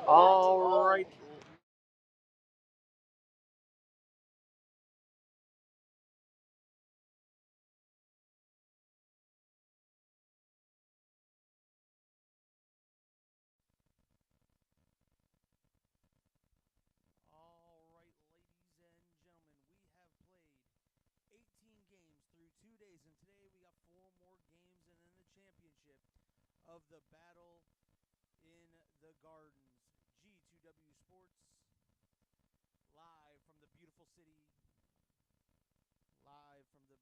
All right. All right, ladies and gentlemen, we have played 18 games through 2 days, and today we got four more games and then the championship of the Battle in the Gardens. G2W Sports, live from the beautiful city, live from the.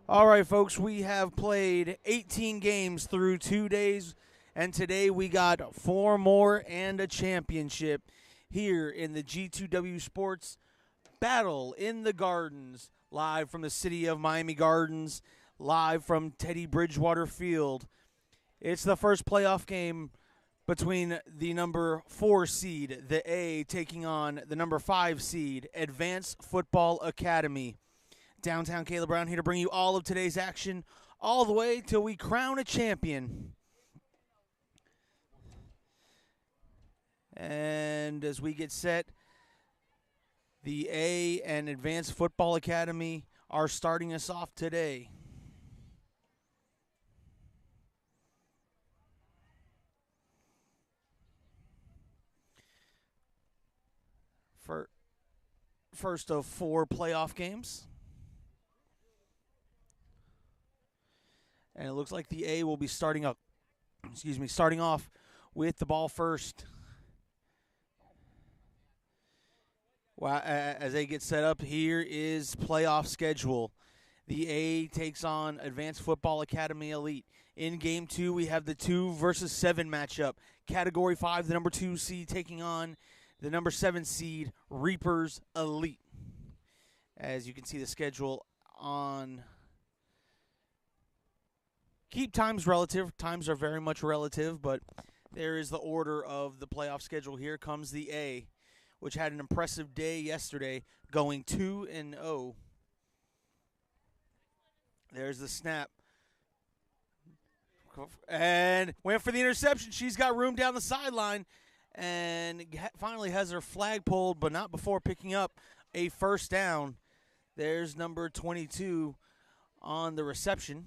All right, folks, we have played 18 games through 2 days, and today we got four more and a championship here in the G2W Sports Battle in the Gardens, live from the city of Miami Gardens, live from Teddy Bridgewater Field. It's the first playoff game between the number 4 seed, the A, taking on the number 5 seed, Advanced Football Academy. Downtown Caleb Brown here to bring you all of today's action, all the way till we crown a champion. And as we get set, the A and Advanced Football Academy are starting us off today. For first of four playoff games. And it looks like the A will be starting off with the ball first. Well, as they get set up, here is playoff schedule. The A takes on Advanced Football Academy Elite. In game 2, we have the 2 versus 7 matchup. Category 5, the number 2 seed taking on the number 7 seed, Reapers Elite. As you can see the schedule on. Keep times relative. Times are very much relative, but there is the order of the playoff schedule. Here comes the A, which had an impressive day yesterday, going 2-0. There's the snap. And went for the interception. She's got room down the sideline and finally has her flag pulled, but not before picking up a first down. There's number 22 on the reception.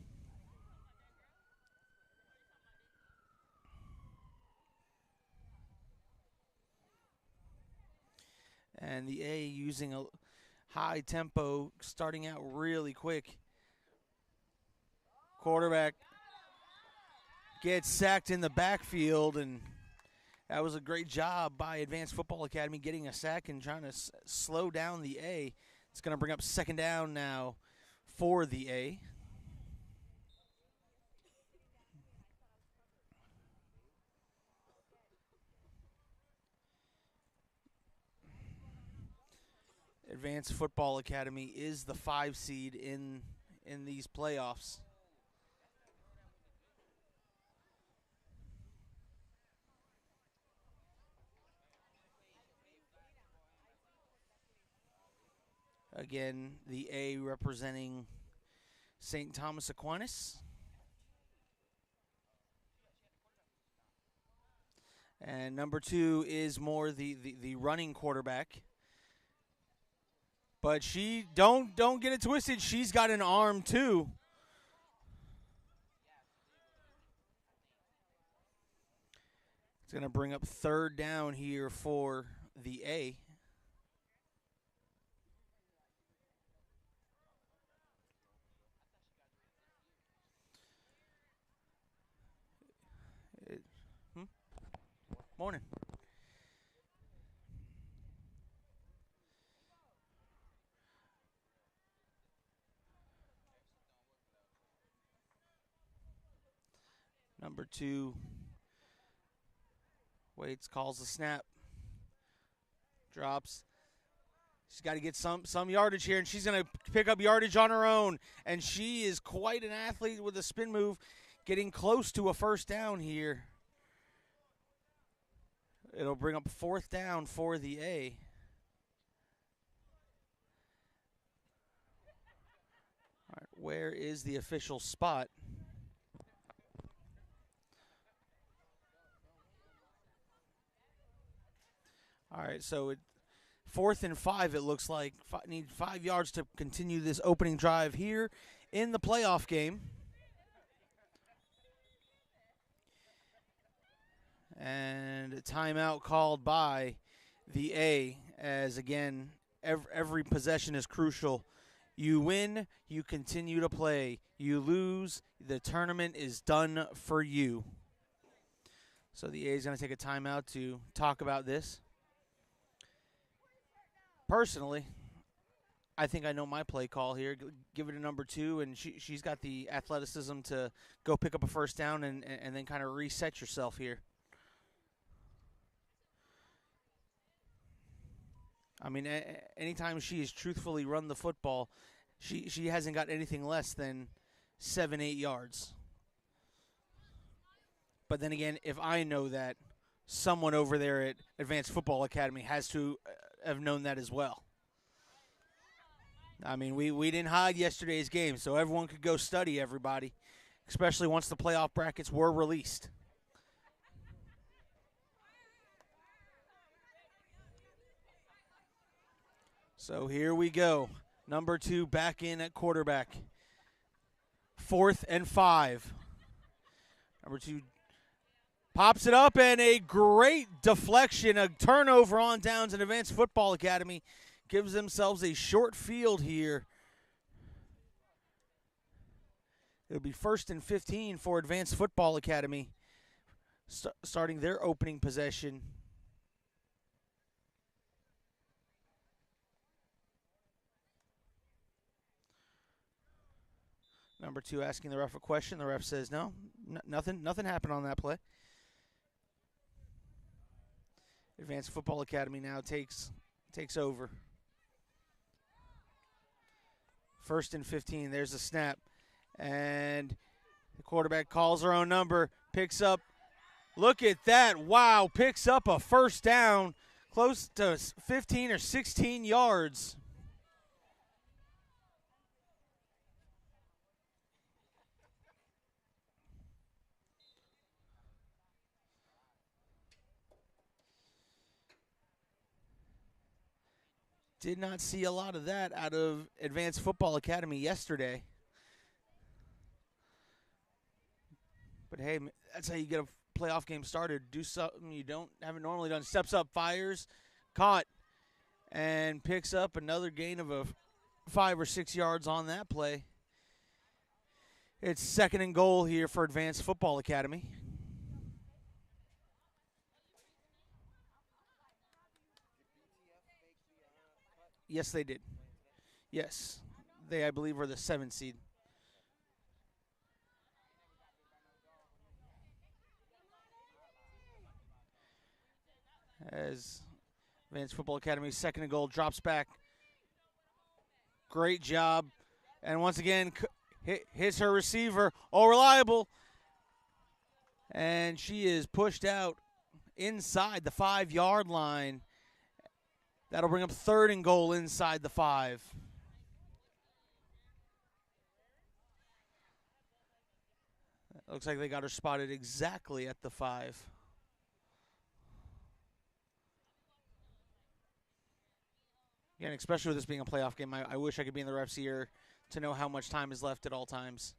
And the A using a high tempo, starting out really quick. Quarterback gets sacked in the backfield, and that was a great job by Advanced Football Academy getting a sack and trying to slow down the A. It's going to bring up second down now for the A. Advanced Football Academy is the 5 seed in these playoffs. Again, the A representing St. Thomas Aquinas. And number 2 is more the running quarterback. But she don't get it twisted. She's got an arm too. It's going to bring up third down here for the A. Morning. Number 2 waits, calls the snap, drops. She's got to get some yardage here, and she's going to pick up yardage on her own. And she is quite an athlete with a spin move, getting close to a first down here. It'll bring up fourth down for the A. All right, where is the official spot? right, so 4th and 5, it looks like. Need 5 yards to continue this opening drive here in the playoff game. And a timeout called by the A, as again, every possession is crucial. You win, you continue to play. You lose, the tournament is done for you. So the A is going to take a timeout to talk about this. Personally, I think I know my play call here. Give it a number 2, and she's got the athleticism to go pick up a first down and then kind of reset yourself here. I mean, anytime she has truthfully run the football, she hasn't got anything less than 7-8 yards. But then again, if I know that, someone over there at Advanced Football Academy has to have known that as well. I mean, we didn't hide yesterday's game, so everyone could go study everybody, especially once the playoff brackets were released. So here we go. Number 2 back in at quarterback. 4th and 5. Number 2 pops it up, and a great deflection, a turnover on downs, and Advanced Football Academy gives themselves a short field here. It'll be 1st and 15 for Advanced Football Academy, starting their opening possession. Number 2 asking the ref a question. The ref says no, nothing happened on that play. Advanced Football Academy now takes over. 1st and 15. There's a snap. And the quarterback calls her own number. Picks up. Look at that. Wow. Picks up a first down. Close to 15 or 16 yards. Did not see a lot of that out of Advanced Football Academy yesterday. But hey, that's how you get a playoff game started. Do something you haven't normally done. Steps up, fires, caught, and picks up another gain of a 5 or 6 yards on that play. It's 2nd and goal here for Advanced Football Academy. Yes, they did. Yes. They, I believe, were the 7th seed. As Advanced Football Academy's 2nd and goal drops back. Great job. And once again, hits her receiver. Oh, reliable. And she is pushed out inside the 5-yard line. That'll bring up 3rd and goal inside the 5. Looks like they got her spotted exactly at the 5. Again, especially with this being a playoff game, I wish I could be in the ref's ear to know how much time is left at all times.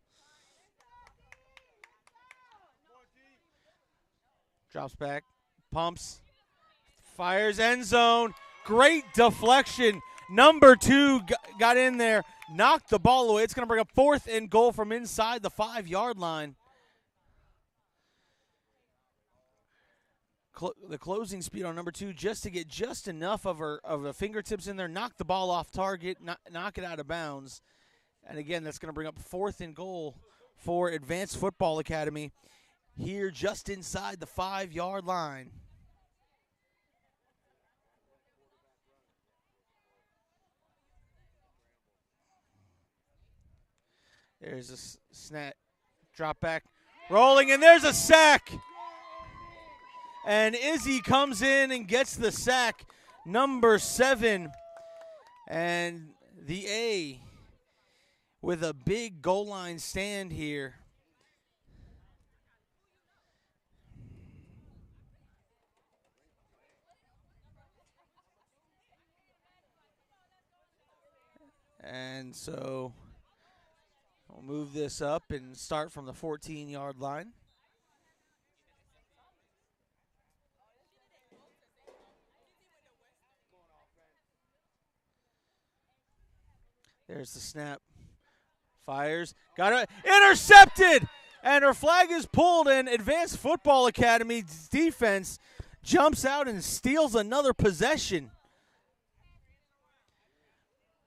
Drops back, pumps, fires end zone. Great deflection. Number 2 got in there, knocked the ball away. It's going to bring up 4th and goal from inside the 5-yard line. The closing speed on number 2 just to get just enough of her fingertips in there, knock the ball off target, knock it out of bounds. And again, that's going to bring up 4th and goal for Advanced Football Academy here just inside the 5-yard line. There's a snap, drop back, rolling, and there's a sack. And Izzy comes in and gets the sack, number 7. And the A with a big goal line stand here. And so we'll move this up and start from the 14-yard line. There's the snap. Fires. Got it. Intercepted! And her flag is pulled, and Advanced Football Academy's defense jumps out and steals another possession.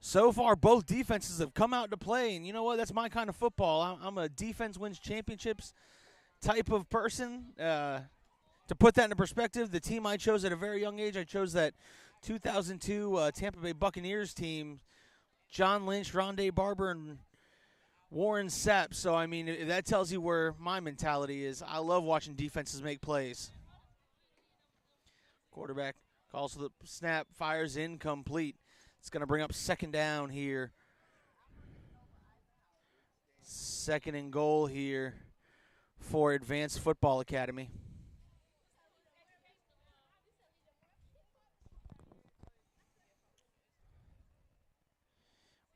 So far, both defenses have come out to play, and you know what? That's my kind of football. I'm a defense wins championships type of person. To put that into perspective, the team I chose at a very young age, I chose that 2002 Tampa Bay Buccaneers team, John Lynch, Rondé Barber, and Warren Sapp. So, I mean, that tells you where my mentality is. I love watching defenses make plays. Quarterback calls for the snap, fires incomplete. It's going to bring up second down here. Second and goal here for Advanced Football Academy.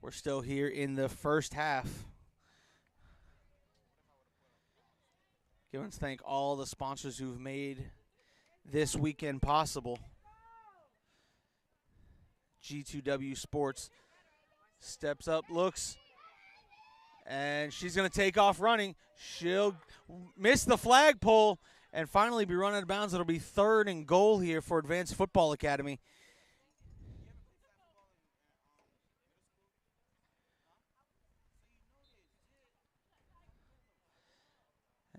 We're still here in the first half. Let's thank all the sponsors who've made this weekend possible. G2W Sports steps up, looks, and she's going to take off running. She'll miss the flagpole and finally be run out of bounds. It'll be third and goal here for Advanced Football Academy.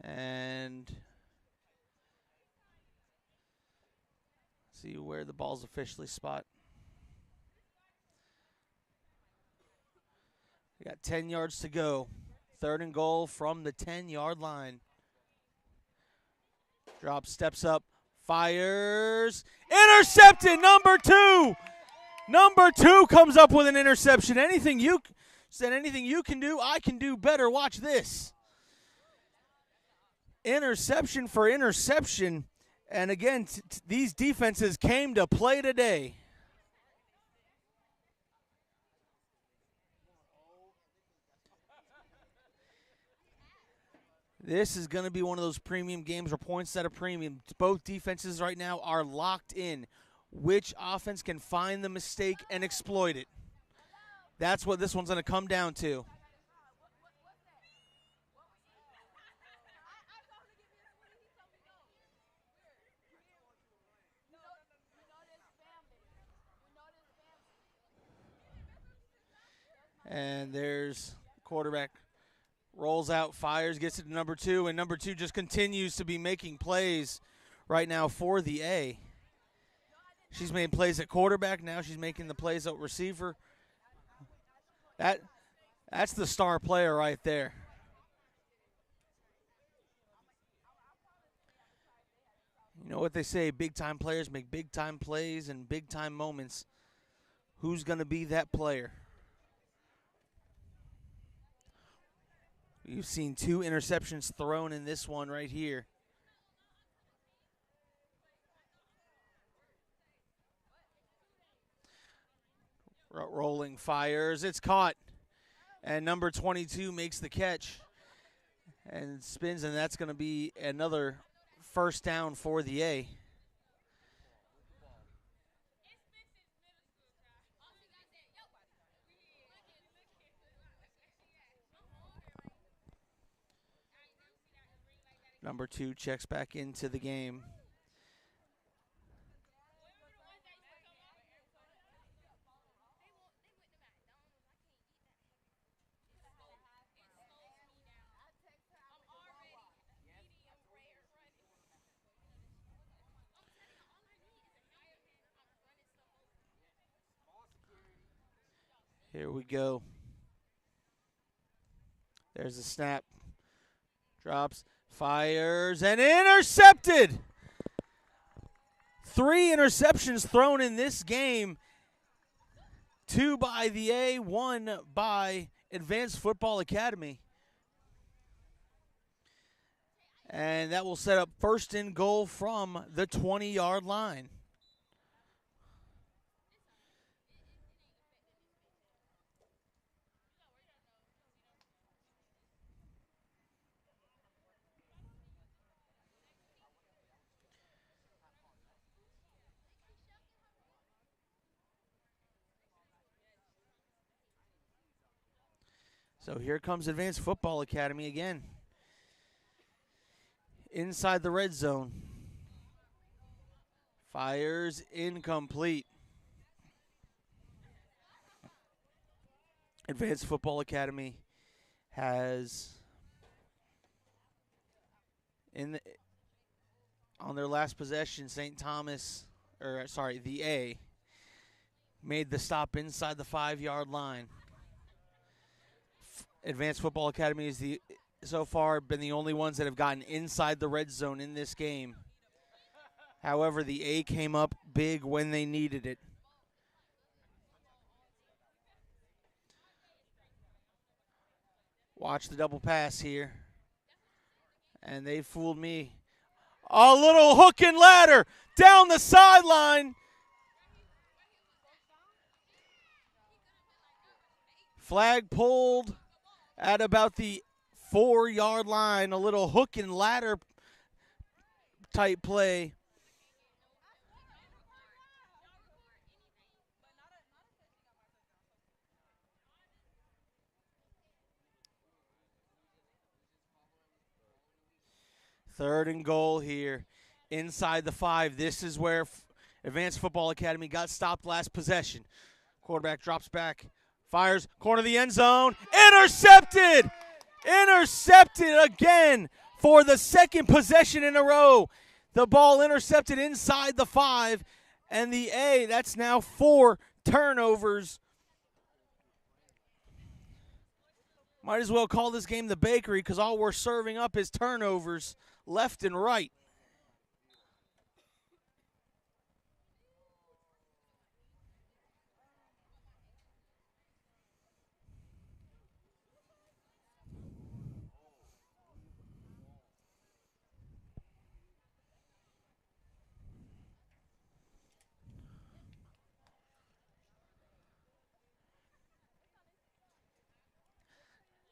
And see where the ball's officially spot. We got 10 yards to go. Third and goal from the 10-yard line. Drops, steps up, fires. Intercepted, number 2. Number 2 comes up with an interception. Anything you can do, I can do better. Watch this. Interception for interception. And again, these defenses came to play today. This is going to be one of those premium games where points at a premium. Both defenses right now are locked in. Which offense can find the mistake and exploit it? That's what this one's going to come down to. And there's quarterback. Rolls out, fires, gets it to number 2, and number 2 just continues to be making plays right now for the A. She's made plays at quarterback. Now she's making the plays at receiver. That's the star player right there. You know what they say, big-time players make big-time plays and big-time moments. Who's going to be that player? You've seen 2 interceptions thrown in this one right here. Rolling, fires, it's caught. And number 22 makes the catch and spins, and that's going to be another first down for the A. Number 2 checks back into the game. Here we go. There's a snap. Drops. Fires and intercepted. 3 interceptions thrown in this game. 2 by the A, 1 by Advanced Football Academy. And that will set up first and goal from the 20-yard line. So here comes Advanced Football Academy again. Inside the red zone. Fires incomplete. Advanced Football Academy has on their last possession, the A made the stop inside the 5-yard line. Advanced Football Academy is so far been the only ones that have gotten inside the red zone in this game. However, the A came up big when they needed it. Watch the double pass here. And they fooled me. A little hook and ladder down the sideline. Flag pulled at about the 4-yard line. A little hook and ladder type play. Third and goal here inside the 5. This is where Advanced Football Academy got stopped last possession. Quarterback drops back, fires, corner of the end zone, intercepted! Intercepted again for the second possession in a row. The ball intercepted inside the 5, and the A, that's now 4 turnovers. Might as well call this game the bakery because all we're serving up is turnovers left and right.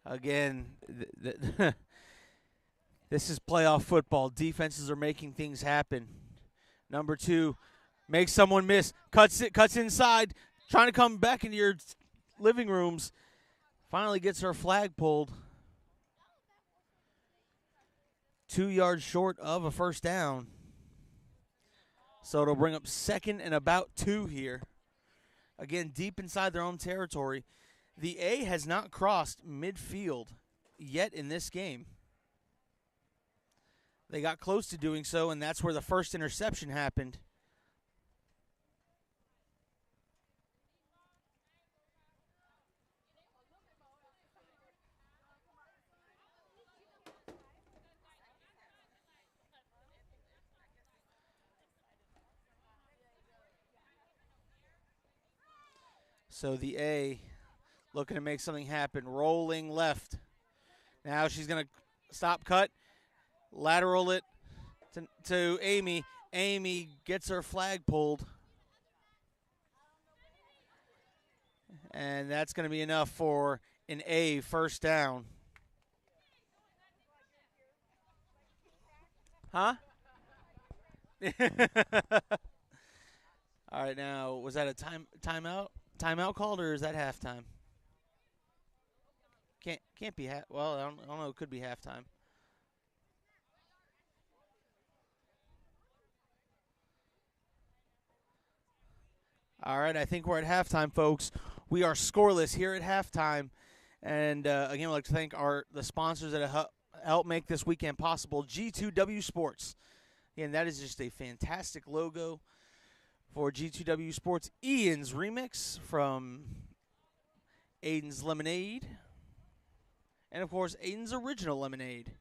Again, this is playoff football. Defenses are making things happen. Number 2 makes someone miss, cuts inside, trying to come back into your living rooms. Finally gets her flag pulled. 2 yards short of a first down. So it'll bring up 2nd and about 2 here. Again, deep inside their own territory. The A has not crossed midfield yet in this game. They got close to doing so, and that's where the first interception happened. So the A looking to make something happen, rolling left. Now she's going to stop, cut, lateral it to Amy. Amy gets her flag pulled. And that's going to be enough for an A first down. Huh? All right, now, was that a timeout? Timeout called, or is that halftime? Can't be well, I don't know, it could be halftime. All right, I think we're at halftime, folks. We are scoreless here at halftime. And again, I'd like to thank the sponsors that help make this weekend possible. G2W Sports. Again, that is just a fantastic logo for G2W Sports. Ian's Remix from Aiden's Lemonade. And, of course, Aiden's Original Lemonade.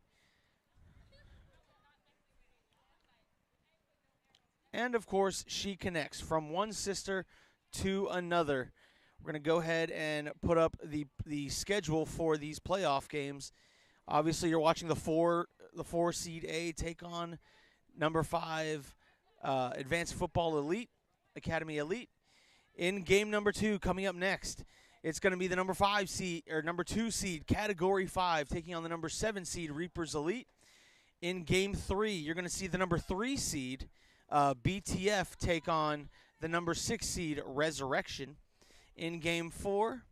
And, of course, She Connects. From one sister to another. We're going to go ahead and put up the schedule for these playoff games. Obviously, you're watching the four seed A take on number 5 Advanced Football Elite, Academy Elite. In game number 2, coming up next, it's going to be the number 2 seed, Category 5, taking on the number 7 seed, Reapers Elite. In game 3, you're going to see the number 3 seed, BTF, take on the number 6 seed, Resurrection. In game 4,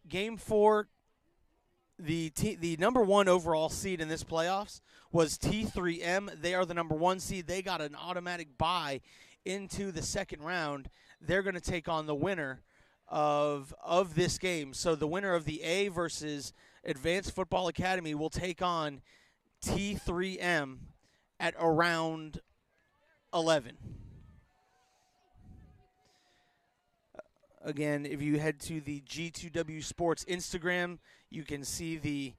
Game 4, the number 1 overall seed in this playoffs was T3M. They are the number 1 seed. They got an automatic bye into the second round. They're going to take on the winner of this game. So the winner of the A versus Advanced Football Academy will take on T3M at around 11. Again, if you head to the G2W Sports Instagram, you can see the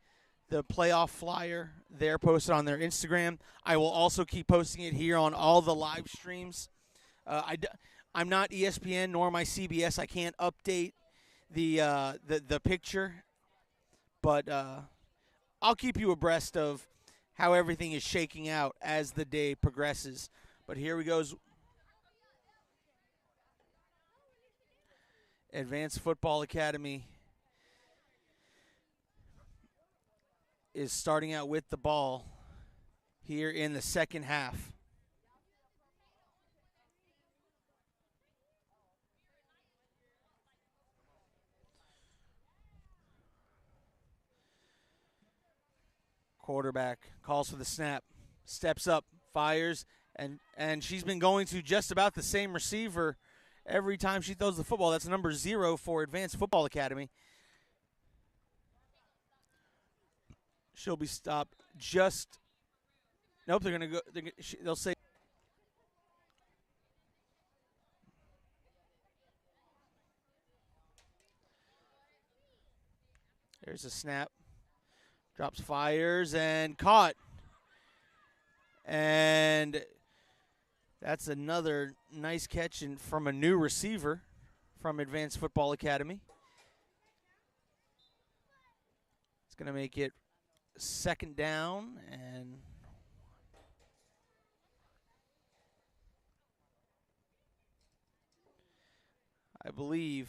playoff flyer there posted on their Instagram. I will also keep posting it here on all the live streams. I'm not ESPN nor my CBS. I can't update the picture, but I'll keep you abreast of how everything is shaking out as the day progresses. But here we go. Advanced Football Academy is starting out with the ball here in the second half. Quarterback calls for the snap, steps up, fires, and she's been going to just about the same receiver every time she throws the football. That's number 0 for Advanced Football Academy. She'll be stopped just. Nope, they're going to go. They'll say. There's a snap. Drops, fires, and caught. And that's another nice catch from a new receiver from Advanced Football Academy. It's going to make it second down, and I believe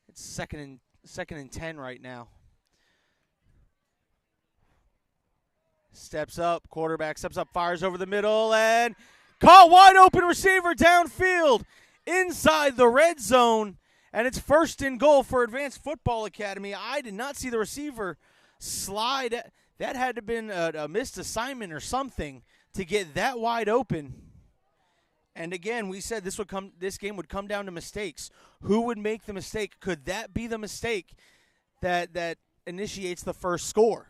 it's second and 10 right now. Steps up, quarterback steps up, fires over the middle, and caught wide open receiver downfield inside the red zone, and it's first and goal for Advanced Football Academy. I did not see the receiver slide. That had to have been a missed assignment or something to get that wide open. And again, we said this game would come down to mistakes. Who would make the mistake? Could that be the mistake that initiates the first score?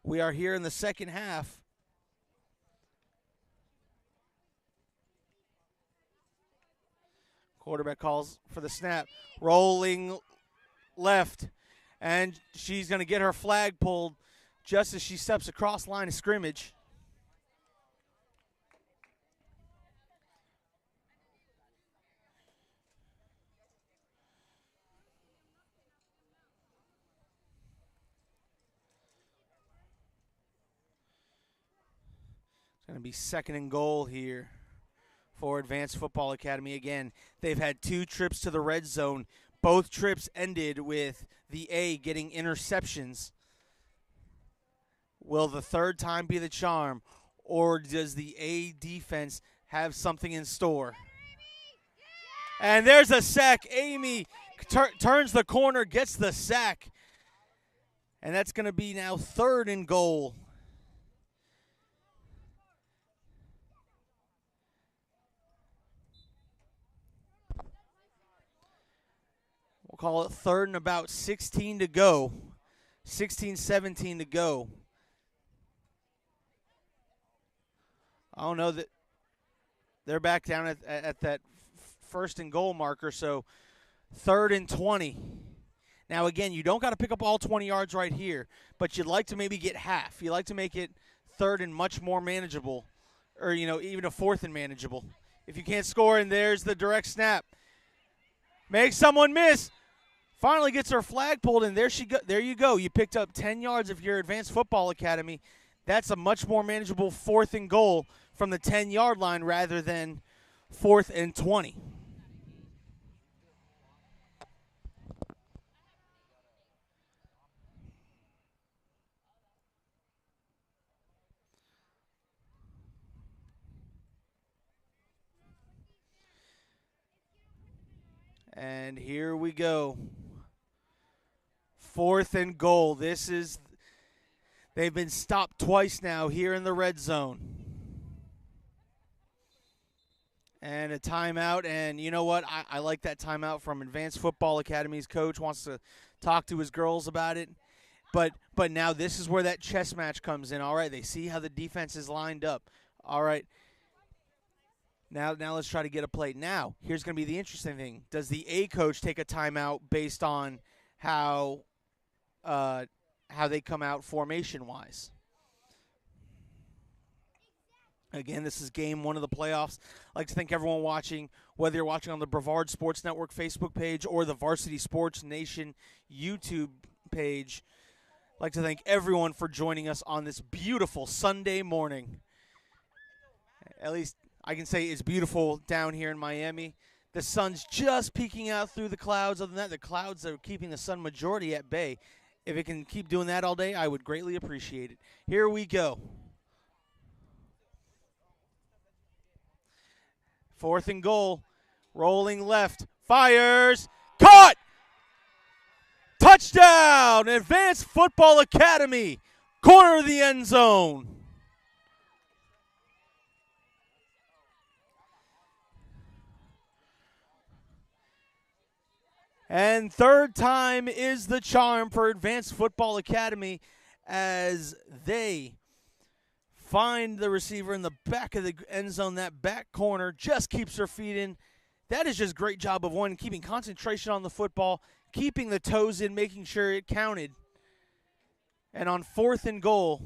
We are here in the second half. Quarterback calls for the snap. Rolling left. And she's going to get her flag pulled just as she steps across line of scrimmage. Going to be second and goal here for Advanced Football Academy. Again, they've had 2 trips to the red zone. Both trips ended with the A getting interceptions. Will the third time be the charm, or does the A defense have something in store? And there's a sack. Amy turns the corner, gets the sack. And that's going to be now third and goal. We'll call it third and about 16 to go. 16, 17 to go. Oh, no, that they're back down at that first and goal marker, so third and 20. Now, again, you don't got to pick up all 20 yards right here, but you'd like to maybe get half. You'd like to make it third and much more manageable, or, even a fourth and manageable. If you can't score, and there's the direct snap. Makes someone miss. Finally gets her flag pulled, and there you go. You picked up 10 yards if you're Advanced Football Academy. That's a much more manageable fourth and goal from the 10-yard line rather than fourth and 20. And here we go. 4th and goal. They've been stopped twice now here in the red zone. And a timeout, and you know what? I like that timeout from Advanced Football Academy's coach. Wants to talk to his girls about it. But now this is where that chess match comes in. All right, they see how the defense is lined up. All right. Now let's try to get a play. Now, here's going to be the interesting thing. Does the A coach take a timeout based on how they come out formation-wise? Again, this is game 1 of the playoffs. I'd like to thank everyone watching, whether you're watching on the Brevard Sports Network Facebook page or the Varsity Sports Nation YouTube page. I'd like to thank everyone for joining us on this beautiful Sunday morning. At least I can say it's beautiful down here in Miami. The sun's just peeking out through the clouds. Other than that, the clouds are keeping the sun majority at bay. If it can keep doing that all day, I would greatly appreciate it. Here we go. 4th and goal. Rolling left. Fires. Caught! Touchdown! Advanced Football Academy. Corner of the end zone. And 3rd time is the charm for Advanced Football Academy as they find the receiver in the back of the end zone. That back corner just keeps her feet in. That is just great job of one, keeping concentration on the football, keeping the toes in, making sure it counted. And on 4th and goal,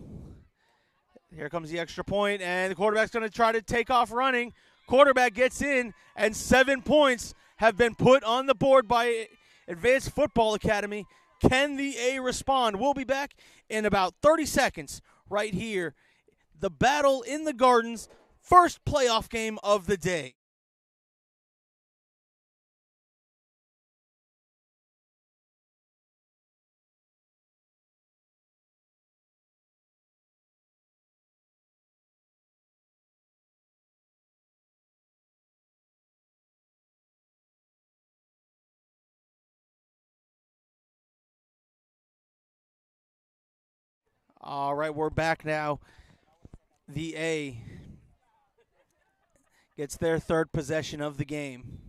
here comes the extra point, and the quarterback's going to try to take off running. Quarterback gets in, and 7 points have been put on the board by Advanced Football Academy. Can the A respond? We'll be back in about 30 seconds right here. The battle in the Gardens, first playoff game of the day. All right, we're back now. The A gets their 3rd possession of the game.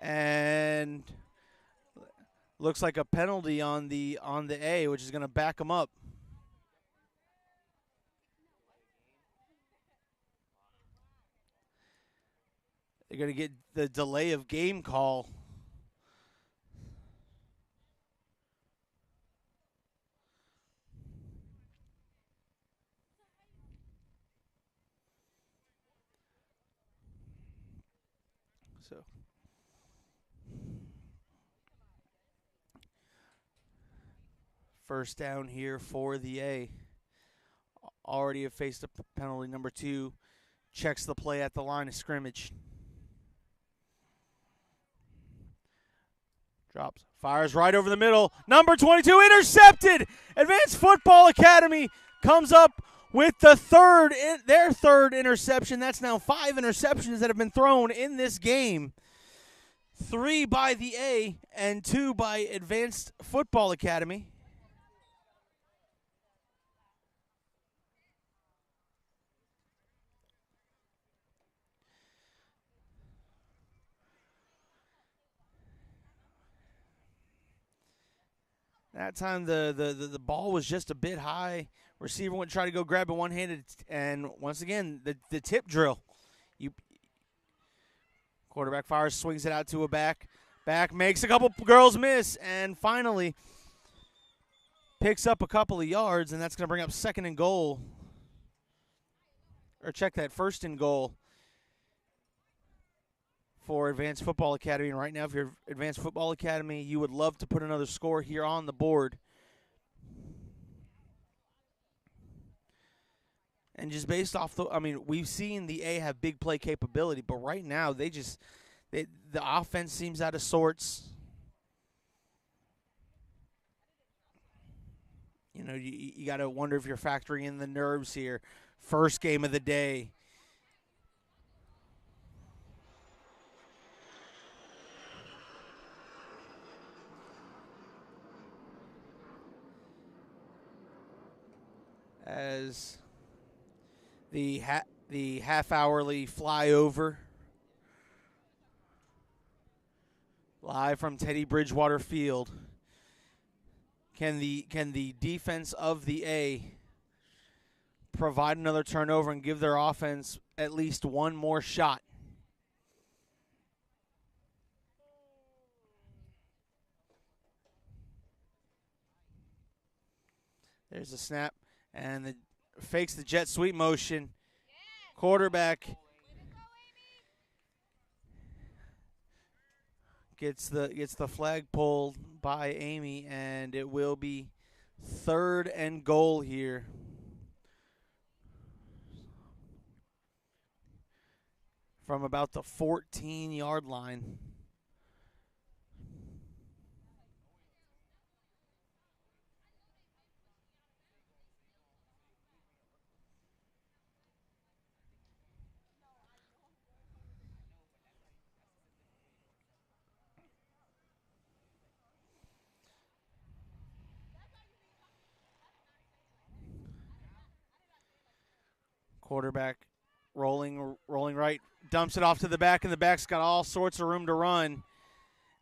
And looks like a penalty on the A, which is going to back them up. They're going to get the delay of game call. So first down here for the A. Already have faced a penalty. Number 2 checks the play at the line of scrimmage. Drops. Fires right over the middle. Number 22 intercepted. Advanced Football Academy comes up with their third interception. That's now 5 interceptions that have been thrown in this game. 3 by the A and 2 by Advanced Football Academy. That time the ball was just a bit high. Receiver went to try to go grab it one-handed, and once again, the tip drill. Quarterback fires, swings it out to a back. Back makes a couple girls miss, and finally picks up a couple of yards, and that's going to bring up 2nd and goal. Or check that, 1st and goal for Advanced Football Academy. And right now, if you're Advanced Football Academy, you would love to put another score here on the board. And just based off we've seen the A have big play capability, but right now the offense seems out of sorts. You know, you got to wonder if you're factoring in the nerves here. First game of the day. as the half-hourly flyover live from Teddy Bridgewater Field. Can the defense of the A provide another turnover and give their offense at least one more shot? There's a snap, and the fakes the jet sweep motion. Quarterback gets the flag pulled by Amy, and it will be 3rd and goal here. From about the 14-yard line. Quarterback rolling right, dumps it off to the back, and the back's got all sorts of room to run.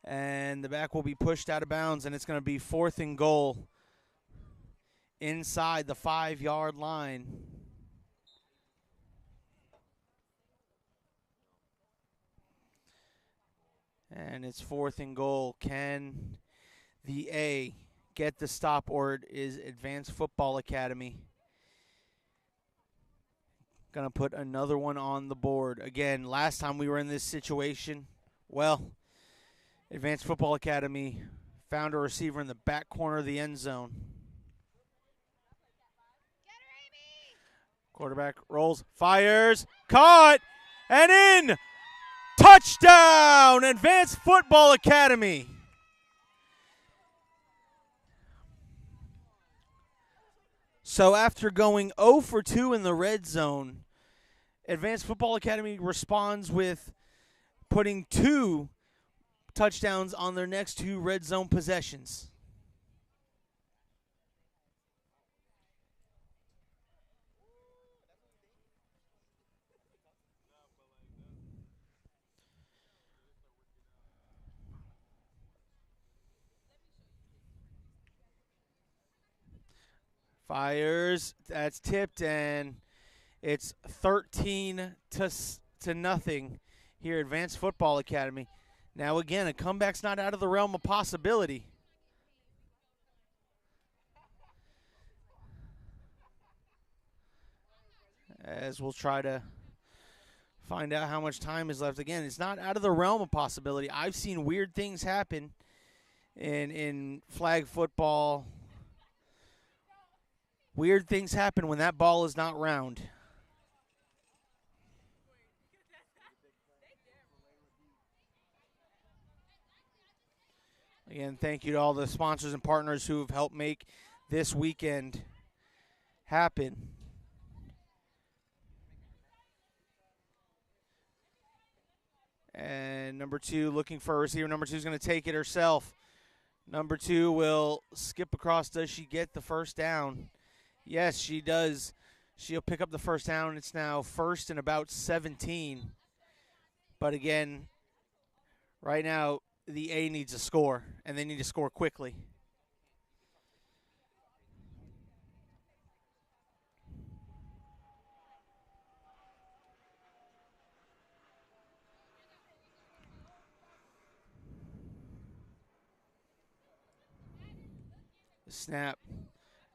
And the back will be pushed out of bounds, and it's going to be 4th and goal inside the 5-yard line. And it's 4th and goal. Can the A get the stop, or is Advanced Football Academy going to put another one on the board? Again, last time we were in this situation, well, Advanced Football Academy found a receiver in the back corner of the end zone. Quarterback rolls, fires, caught, and in! Touchdown! Advanced Football Academy. So after going 0 for 2 in the red zone, Advanced Football Academy responds with putting 2 touchdowns on their next 2 red zone possessions. Fires, that's tipped, and it's 13 to nothing here at Advanced Football Academy. Now again, a comeback's not out of the realm of possibility. As we'll try to find out how much time is left. Again, it's not out of the realm of possibility. I've seen weird things happen in flag football. Weird things happen when that ball is not round. Again, thank you to all the sponsors and partners who have helped make this weekend happen. And number 2 looking for a receiver. Number 2 is going to take it herself. Number 2 will skip across. Does she get the first down? Yes, she does. She'll pick up the first down. It's now 1st and about 17. But again, right now, the A needs a score, and they need to score quickly. Snap.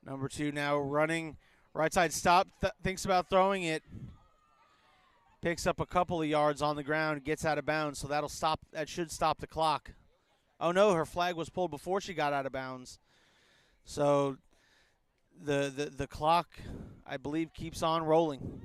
Number 2 now running. Right side stop. Thinks about throwing it. Picks up a couple of yards on the ground. Gets out of bounds. So that'll stop. That should stop the clock. Oh, no. Her flag was pulled before she got out of bounds. So the clock, I believe, keeps on rolling.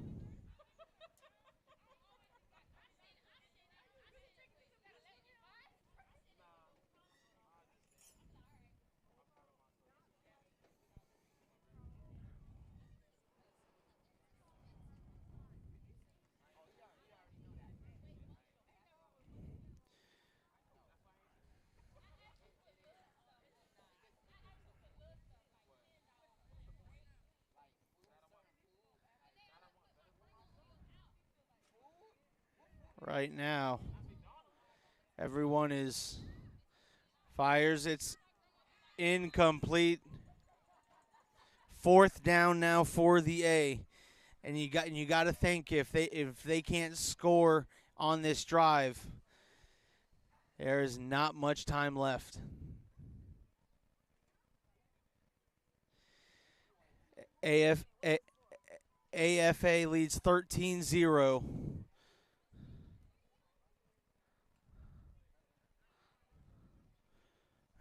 right now. Everyone is fires. It's incomplete. Fourth down now for the A. And you got to think if they can't score on this drive, there is not much time left. AFA leads 13-0.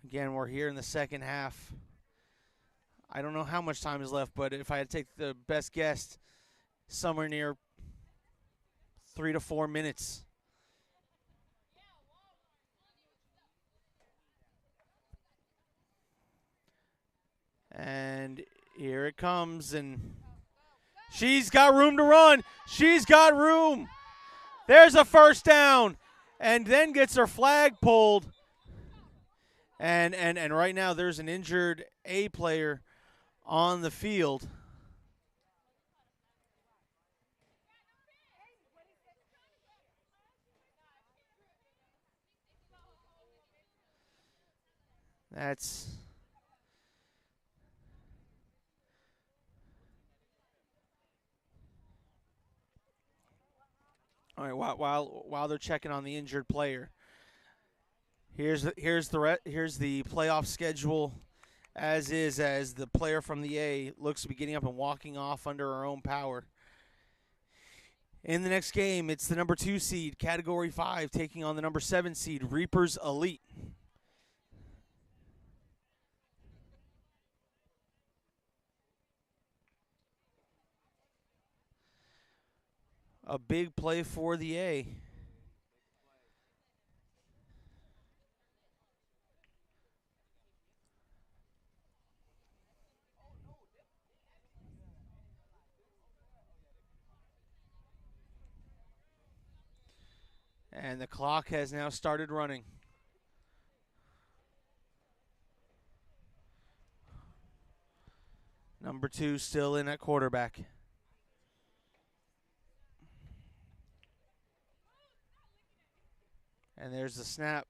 Again, we're here in the second half. I don't know how much time is left, but if I had to take the best guess, somewhere near 3 to 4 minutes. And here it comes, and she's got room to run. She's got room. There's a first down, and then gets her flag pulled. And right now there's an injured A player on the field. That's all right. While they're checking on the injured player, here's the playoff schedule, as the player from the A looks to be getting up and walking off under her own power. In the next game, it's the number 2 seed, Category 5, taking on the number 7 seed, Reapers Elite. A big play for the A. And the clock has now started running. Number 2 still in at quarterback. And there's the snap.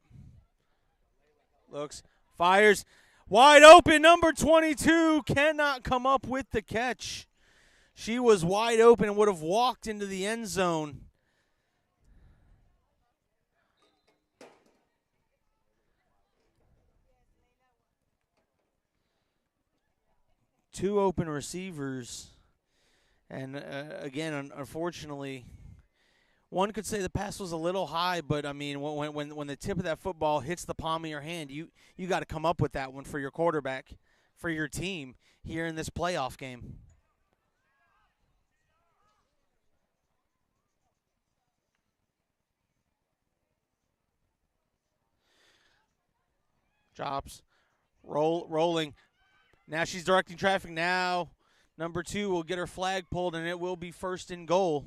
Looks, fires, wide open. Number 22 cannot come up with the catch. She was wide open and would have walked into the end zone. Two open receivers. And again, unfortunately, one could say the pass was a little high, but I mean, when the tip of that football hits the palm of your hand, you got to come up with that one for your quarterback, for your team here in this playoff game. Drops, rolling. Now she's directing traffic. Now number 2 will get her flag pulled, and it will be first and goal.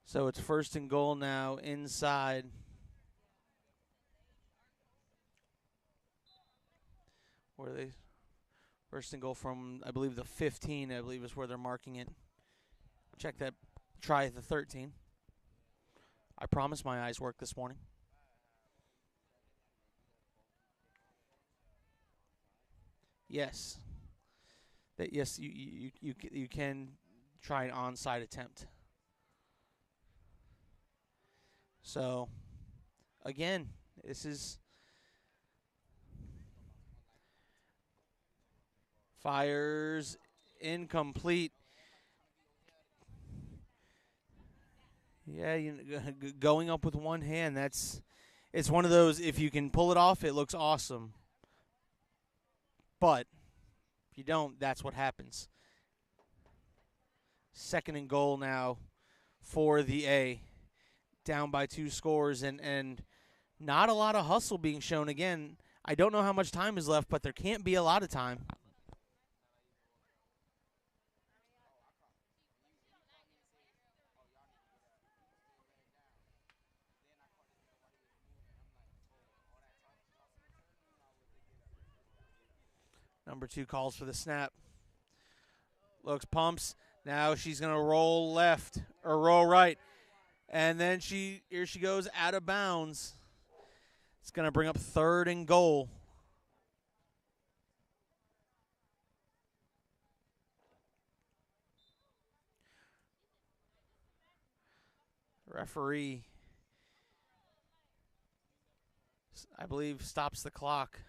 So it's first and goal now inside. Where are they? First and goal from, I believe, the 15, I believe, is where they're marking it. Check that. Try the 13. I promise my eyes work this morning. Yes. Yes, you can try an onside attempt. So, again, this is fires incomplete. Yeah, going up with one hand, it's one of those, if you can pull it off, it looks awesome. But if you don't, that's what happens. Second and goal now for the A. Down by 2 scores, and not a lot of hustle being shown. Again, I don't know how much time is left, but there can't be a lot of time. Number 2 calls for the snap. Looks, pumps. Now she's going to roll left or roll right. And then here she goes out of bounds. It's going to bring up 3rd and goal. Referee, I believe, stops the clock.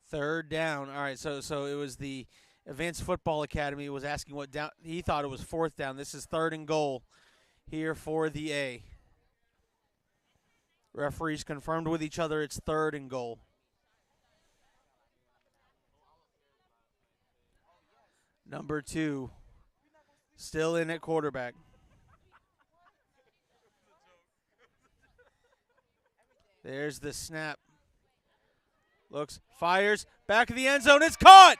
Third down. All right, so it was the Advanced Football Academy was asking what down. He thought it was 4th down. This is 3rd and goal here for the A. Referees confirmed with each other it's 3rd and goal. Number 2 still in at quarterback. There's the snap. Looks, fires, back of the end zone. It's caught!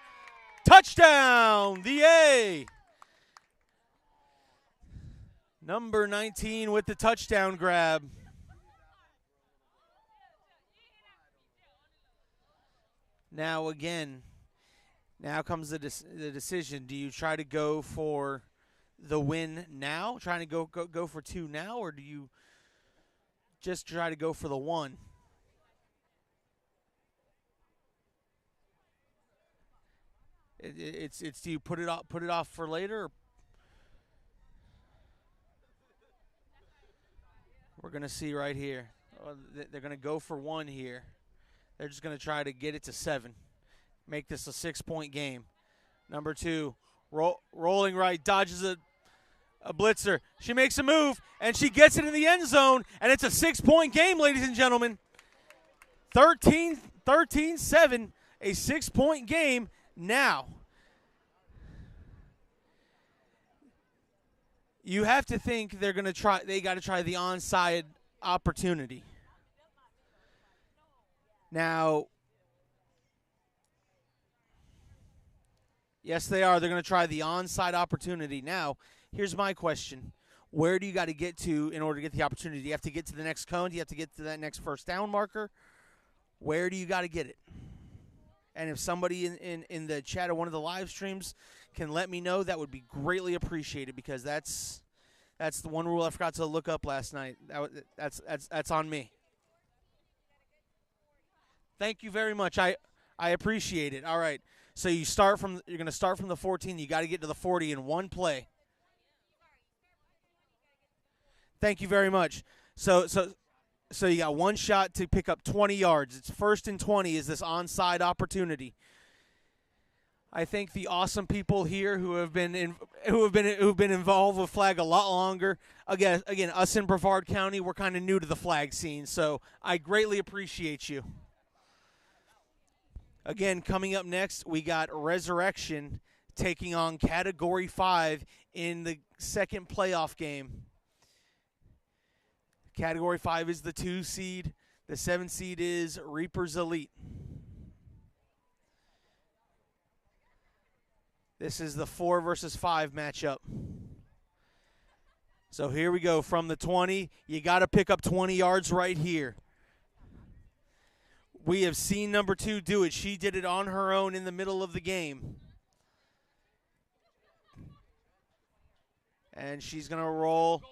Touchdown, the A. Number 19 with the touchdown grab. Now again, now comes the decision. Do you try to go for the win now, trying to go for 2 now, or do you just try to go for the 1? It's do you put it off for later? Or we're gonna see right here. They're gonna go for 1 here. They're just gonna try to get it to 7, make this a 6-point game. Number 2, rolling right, dodges a blitzer. She makes a move and she gets it in the end zone, and it's a 6-point game, ladies and gentlemen. 13-7, a 6-point game. Now, you have to think they're going to try. They got to try the onside opportunity. Now, yes, they are. They're going to try the onside opportunity. Now, here's my question. Where do you got to get to in order to get the opportunity? Do you have to get to the next cone? Do you have to get to that next 1st down marker? Where do you got to get it? And if somebody in the chat or one of the live streams can let me know, that would be greatly appreciated, because that's the one rule I forgot to look up last night. That's on me. Thank you very much. I appreciate it. All right. So you're going to start from the 14. You got to get to the 40 in 1 play. Thank you very much. So you got 1 shot to pick up 20 yards. It's 1st and 20 is this onside opportunity. I think the awesome people here who have been involved with flag a lot longer. Again, us in Brevard County, we're kind of new to the flag scene, so I greatly appreciate you. Again, coming up next, we got Resurrection taking on Category 5 in the 2nd playoff game. Category 5 is the 2 seed. The 7 seed is Reapers Elite. This is the 4 versus 5 matchup. So here we go from the 20. You got to pick up 20 yards right here. We have seen number 2 do it. She did it on her own in the middle of the game. And she's going to roll.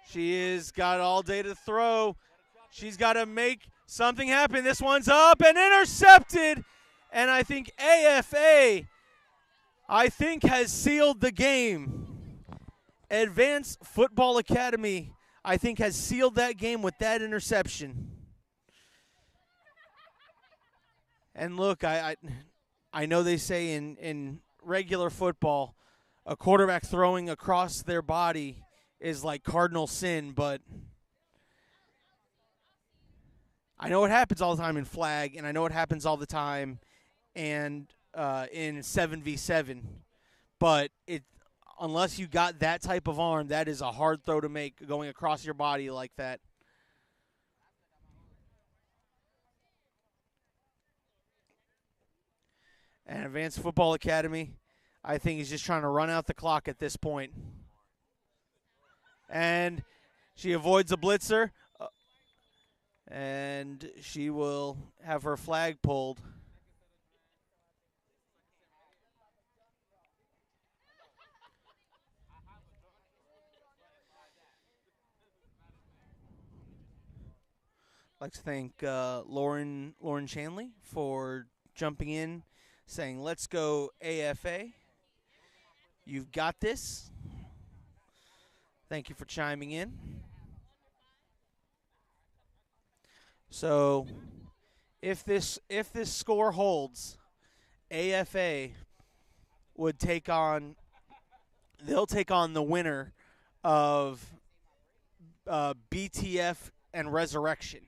She has got all day to throw. She's got to make something happen. This one's up and intercepted. And I think AFA, has sealed the game. Advanced Football Academy, I think, has sealed that game with that interception. And look, I know they say in regular football, a quarterback throwing across their body is like cardinal sin, but I know it happens all the time in flag, and I know it happens all the time and in 7v7. But unless you got that type of arm, that is a hard throw to make going across your body like that. And Advanced Football Academy, I think, is just trying to run out the clock at this point. And she avoids a blitzer. And she will have her flag pulled. I'd like to thank Lauren Shanley for jumping in, saying, "Let's go AFA. You've got this." Thank you for chiming in. So, if this score holds, AFA would take on. They'll take on the winner of BTF and Resurrection.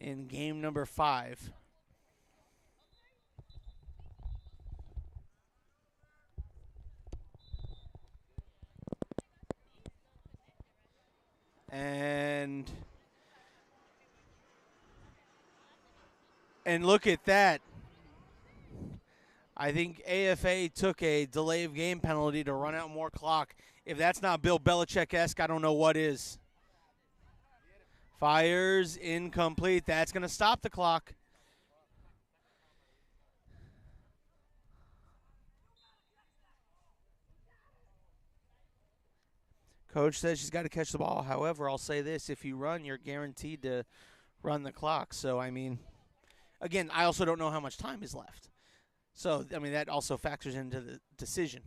In game number 5. And look at that. I think AFA took a delay of game penalty to run out more clock. If that's not Bill Belichick-esque, I don't know what is. Fires incomplete. That's going to stop the clock. Coach says she's got to catch the ball. However, I'll say this. If you run, you're guaranteed to run the clock. So, I mean, again, I also don't know how much time is left. So, I mean, that also factors into the decision.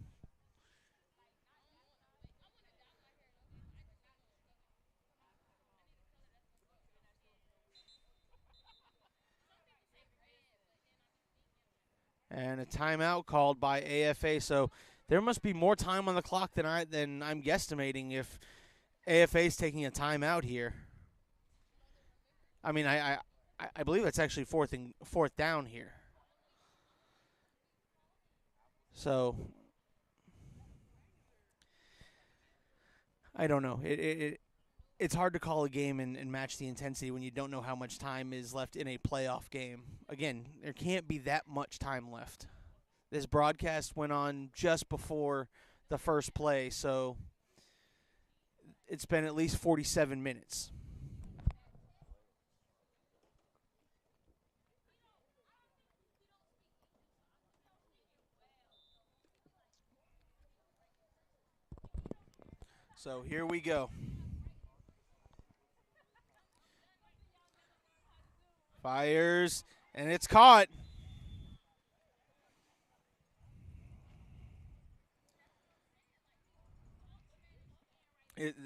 And a timeout called by AFA. So there must be more time on the clock than I'm guesstimating if AFA is taking a timeout here. I mean, I believe it's actually fourth down here. So I don't know. It's hard to call a game and match the intensity when you don't know how much time is left in a playoff game. Again, there can't be that much time left. This broadcast went on just before the first play, so it's been at least 47 minutes. So here we go. Fires, and it's caught.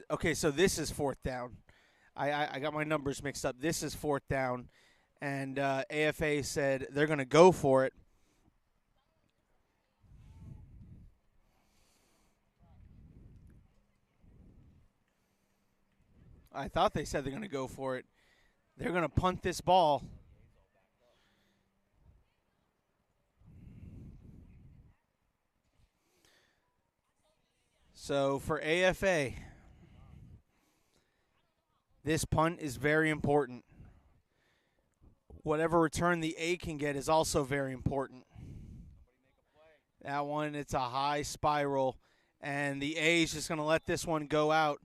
Okay, so this is fourth down. I got my numbers mixed up. This is fourth down, and AFA said they're going to go for it. I thought they said they're going to go for it. They're going to punt this ball. So for AFA, this punt is very important. Whatever return the A can get is also very important. That one, it's a high spiral, and the A is just going to let this one go out.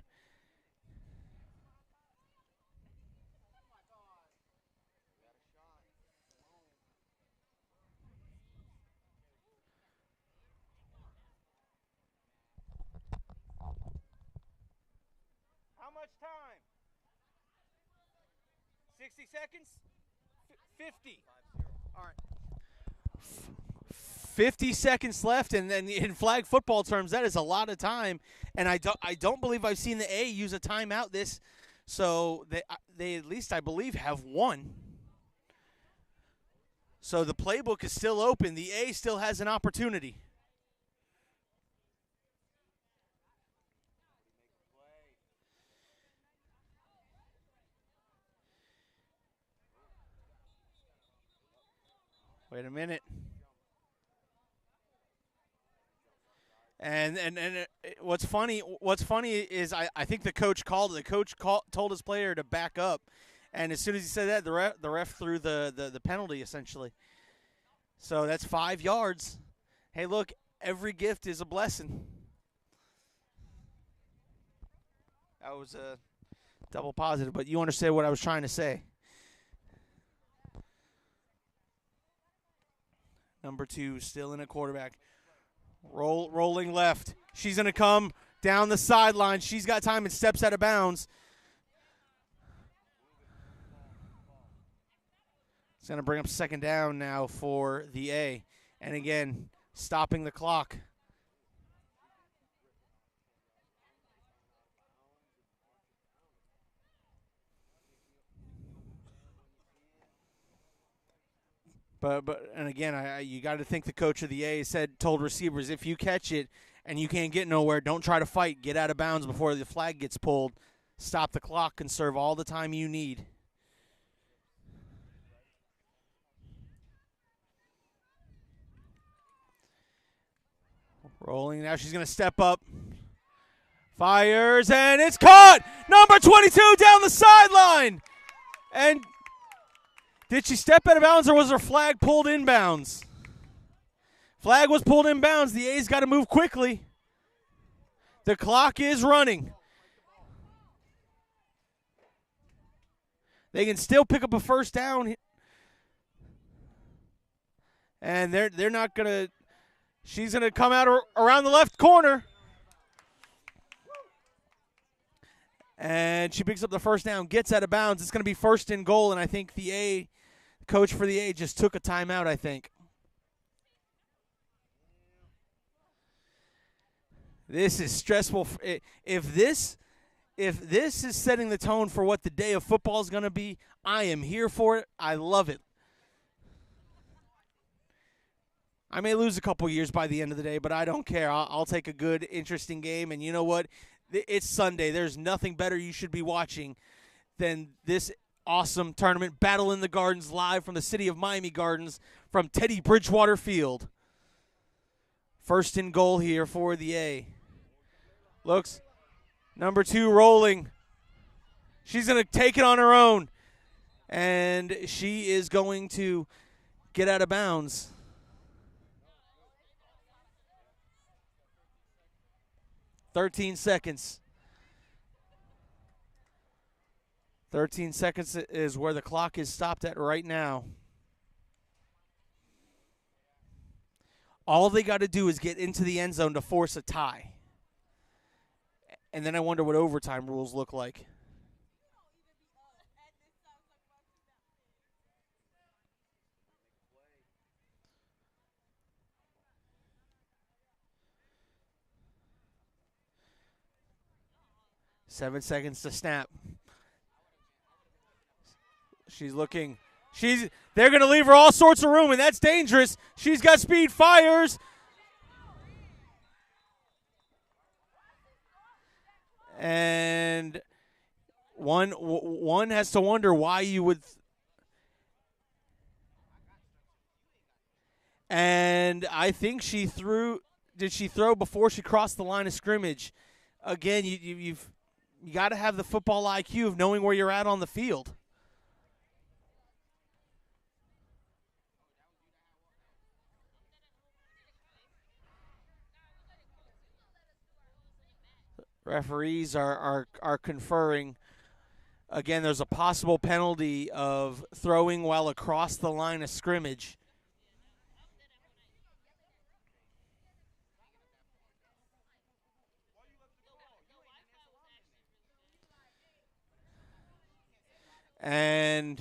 How much time? 60 seconds? 50. All right. 50 seconds left, and then in flag football terms, that is a lot of time. And I don't believe I've seen the A use a timeout this, so they at least I believe have one. So the playbook is still open. The A still has an opportunity. Wait a minute. And what's funny is I think the coach told his player to back up, and as soon as he said that, the ref threw the penalty essentially. So that's 5 yards. Hey, look, Every gift is a blessing. That was a double positive, but you understand what I was trying to say. Number 2, still in a quarterback. Rolling left. She's going to come down the sideline. She's got time and steps out of bounds. It's going to bring up second down now for the A. And again, stopping the clock. But and again, you got to think the coach of the A told receivers, if you catch it and you can't get nowhere, don't try to fight. Get out of bounds before the flag gets pulled. Stop the clock. Conserve all the time you need. Rolling now. She's going to step up. Fires, and it's caught! Number 22 down the sideline! And did she step out of bounds, or was her flag pulled inbounds? Flag was pulled inbounds. The A's got to move quickly. The clock is running. They can still pick up a first down. And they're not going to – she's going to come out around the left corner. And she picks up the first down, gets out of bounds. It's going to be first and goal, and I think the coach for the A just took a timeout, I think. This is stressful. If this is setting the tone for what the day of football is going to be, I am here for it. I love it. I may lose a couple years by the end of the day, but I don't care. I'll take a good, interesting game, and you know what? It's Sunday. There's nothing better you should be watching than this awesome tournament. Battle in the Gardens live from the city of Miami Gardens from Teddy Bridgewater Field. First and goal here for the A. Looks, number 2 rolling. She's going to take it on her own. And she is going to get out of bounds. "13 seconds. 13 seconds is where the clock is stopped at right now. All they got to do is get into the end zone to force a tie. And then I wonder what overtime rules look like. Seven seconds to snap. She's looking. They're going to leave her all sorts of room, and that's dangerous. She's got speed, fires. And one has to wonder why you would. And I think she threw. Did she throw before she crossed the line of scrimmage? Again, you got to have the football IQ of knowing where you're at on the field. Referees are conferring. Again, there's a possible penalty of throwing while across the line of scrimmage. And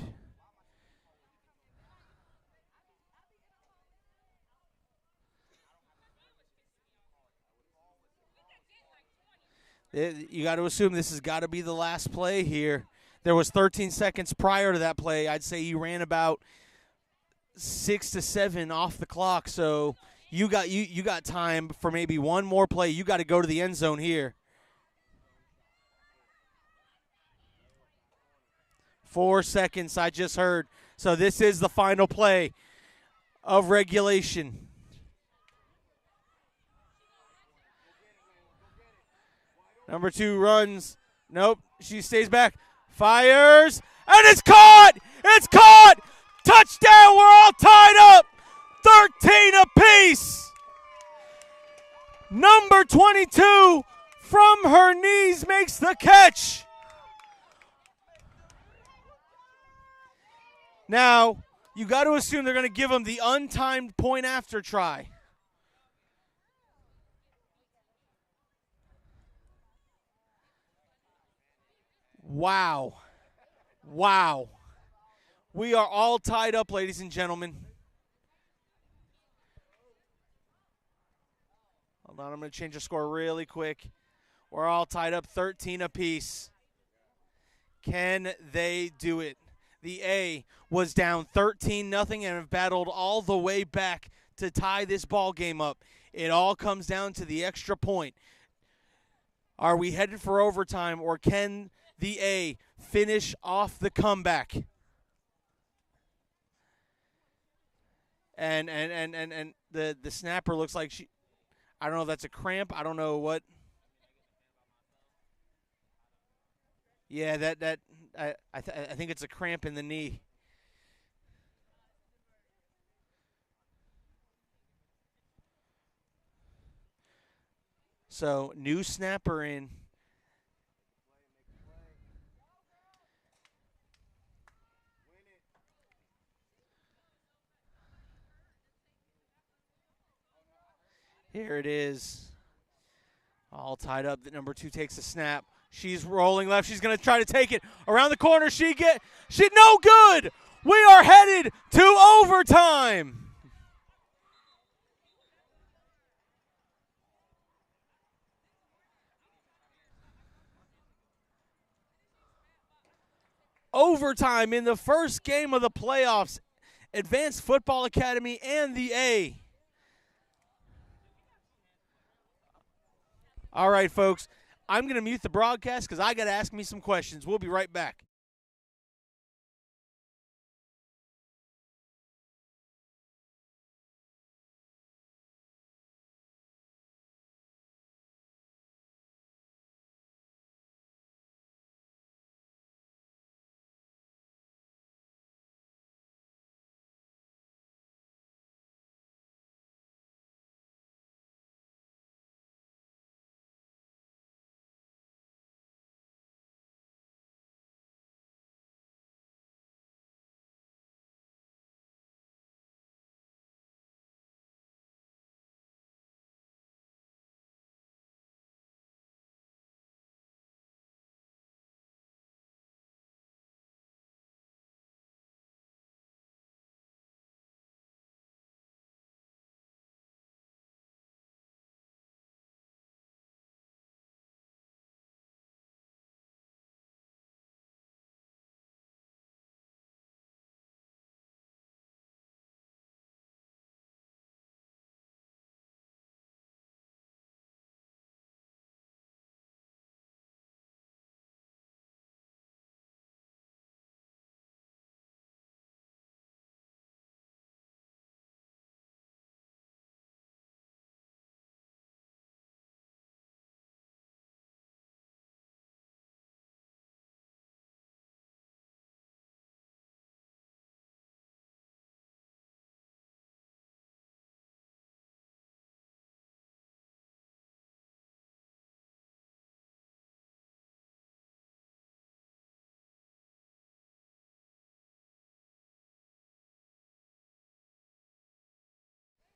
you got to assume this has got to be the last play here. There was 13 seconds prior to that play. I'd say you ran about 6 to 7 off the clock. So you got time for maybe one more play. You got to go to the end zone here. 4 seconds, I just heard. So this is the final play of regulation. Number 2 runs. Nope, she stays back. Fires, and it's caught! It's caught! Touchdown, we're all tied up! 13 apiece! Number 22 from her knees makes the catch. Now, you got to assume they're going to give him the untimed point after try. Wow. Wow. We are all tied up, ladies and gentlemen. Hold on, I'm going to change the score really quick. We're all tied up 13 apiece. Can they do it? The A was down 13-0 and have battled all the way back to tie this ball game up. It all comes down to the extra point. Are we headed for overtime, or can the A finish off the comeback? And the snapper looks like she, I don't know if that's a cramp. I don't know what. Yeah, I think it's a cramp in the knee. So, new snapper in. Here it is. All tied up. The number 2 takes a snap. She's rolling left. She's going to try to take it around the corner. She no good. We are headed to overtime. Overtime in the first game of the playoffs. Advanced Football Academy and the A. All right, folks. I'm going to mute the broadcast because I got to ask me some questions. We'll be right back.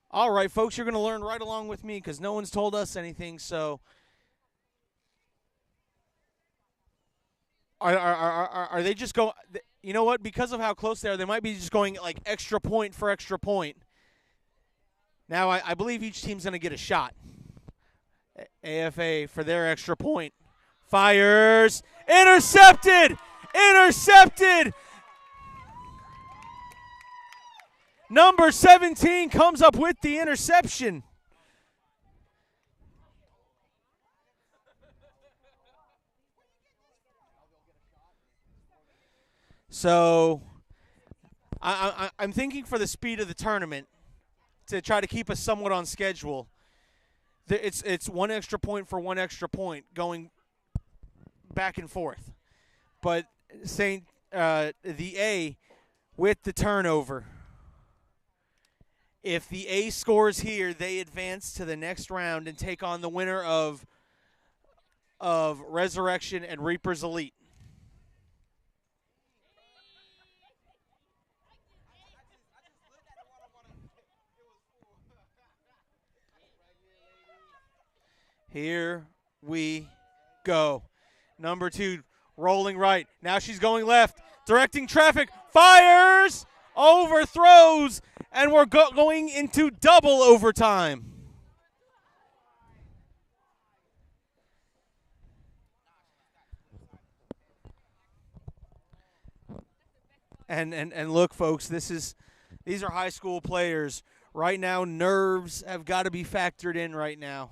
All right, folks, you're going to learn right along with me because no one's told us anything. So, are they just going? You know what? Because of how close they are, they might be just going like extra point for extra point. Now, I believe each team's going to get a shot. AFA for their extra point. Fires. Intercepted! Intercepted! Number 17 comes up with the interception. So, I'm thinking for the speed of the tournament, to try to keep us somewhat on schedule, it's one extra point for one extra point going back and forth. But the A with the turnover. If the A scores here, they advance to the next round and take on the winner of Resurrection and Reaper's Elite. Here we go. Number 2, rolling right. Now she's going left, directing traffic, fires, overthrows, and we're going into double overtime. And look, folks, these are high school players. Right now, nerves have got to be factored in right now.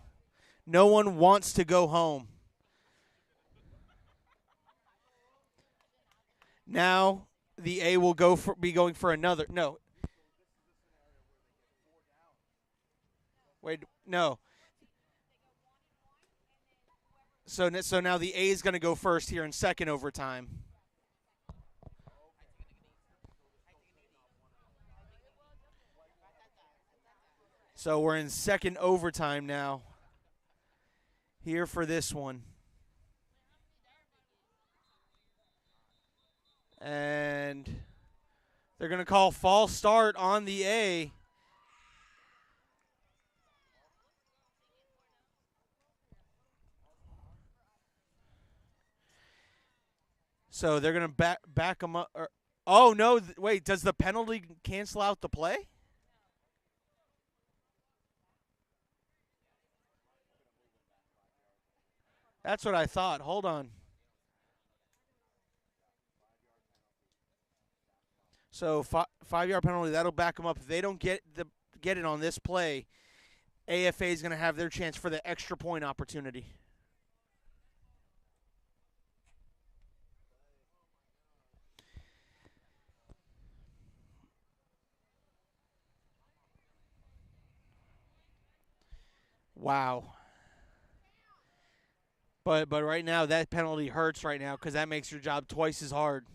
No one wants to go home. Now the A will be going for another. No. Wait, no. So now the A is going to go first here in second overtime. So we're in second overtime now. Here for this one. And they're going to call false start on the A. So they're going to back them up. Oh, no. Wait, does the penalty cancel out the play? That's what I thought. Hold on. So 5-yard penalty, that'll back them up. If they don't get it on this play, AFA is going to have their chance for the extra point opportunity. Wow. But right now, that penalty hurts right now because that makes your job twice as hard.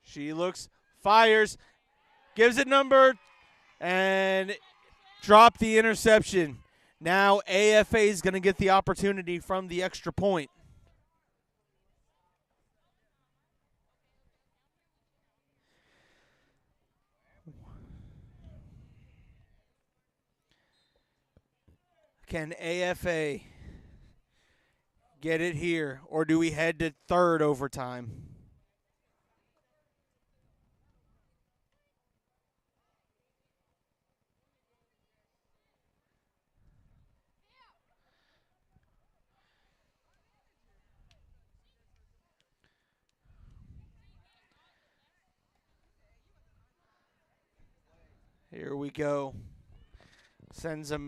She looks, fires, gives it number, and drop the interception. Now AFA is going to get the opportunity from the extra point. Can AFA get it here, or do we head to third overtime? Here we go. Sends a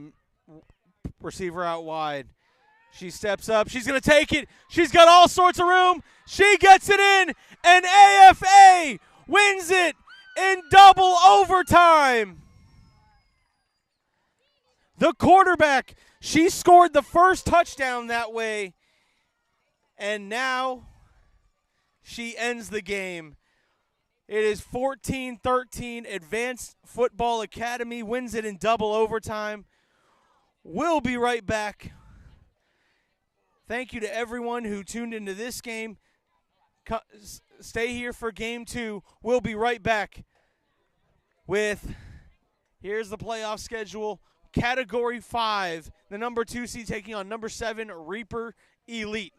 receiver out wide. She steps up. She's going to take it. She's got all sorts of room. She gets it in, and AFA wins it in double overtime. The quarterback, she scored the first touchdown that way, and now she ends the game. It is 14-13. Advanced Football Academy wins it in double overtime. We'll be right back. Thank you to everyone who tuned into this game. Stay here for game 2. We'll be right back with, here's the playoff schedule. Category 5, the number 2 seed taking on number 7, Reaper Elite.